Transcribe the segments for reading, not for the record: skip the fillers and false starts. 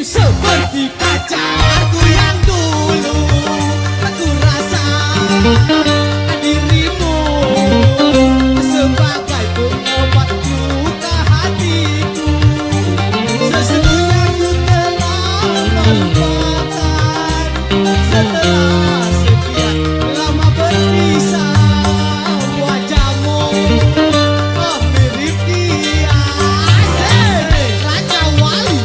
Seperti pacarku yang dulu, aku rasa dirimu sebagai pengobat luka hatiku. Sesungguhnya ku telah melupakan setelah sekian lama berpisah. Wajahmu oh mirip dia, Raja Wali.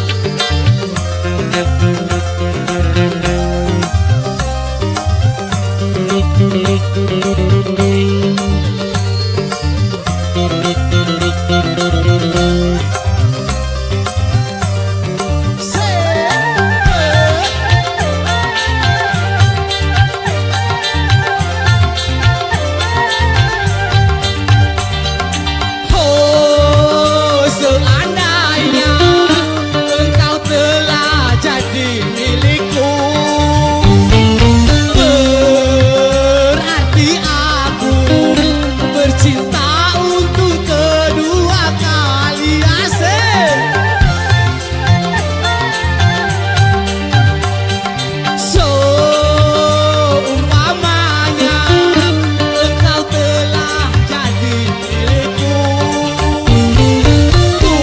Seandainya engkau telah jadi milikku, berarti aku bercinta untuk kedua kali. Asik. Seumpamanya engkau telah jadi milikku, ku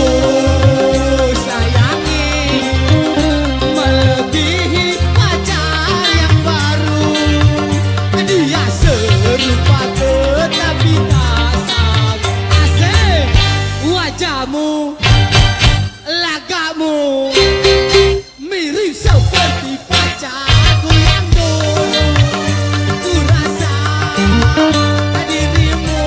sayangi melebihi pacar yang baru. Dia serupa tetapi tak sama. Asik. Wajahmu, lagamu mirip seperti pacarku yang dulu. Ku rasa dirimu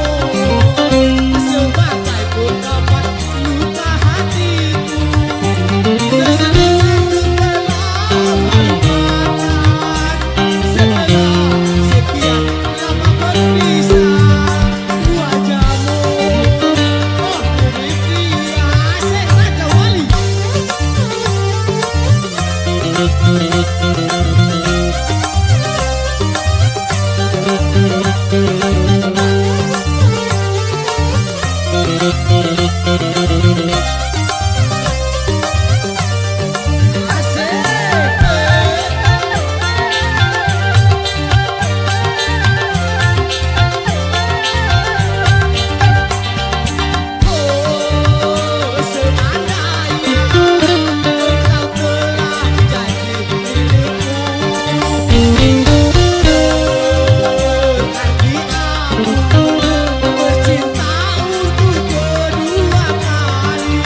sebagai pengobat luka hatiku. Sesungguhnya ku telah melupakan setelah sekian lama berpisah. Wajahmu oh mirip dia. Asik. Raja Wali. Seandainya engkau telah jadi milikku, berarti aku bercinta untuk kedua kali.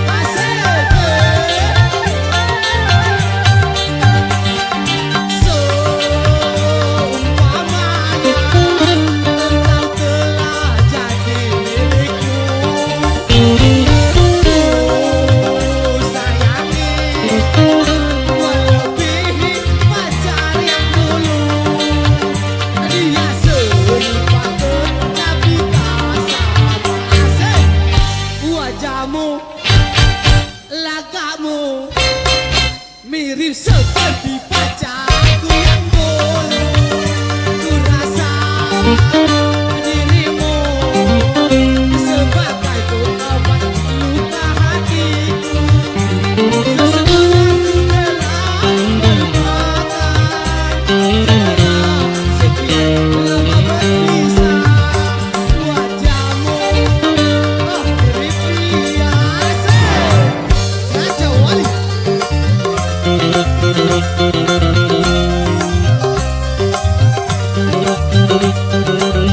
Asik. Seumpamanya engkau telah jadi milikku, ku sayangi melebihi pacar yang dulu. Dia serupa tetapi tak sama. Asik. Wajahmu, lagamu mirip seperti pacarku yang dulu. Ku rasa dirimu sebagai pengobat luka hatiku. Sesungguhnya ku telah melupakan setelah sekian lama berpisah. Wajahmu oh mirip dia. Asik. Raja Wali. Thank you.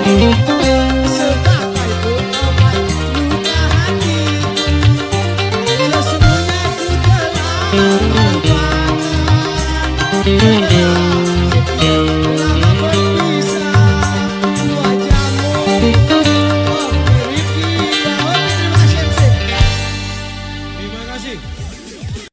dirimu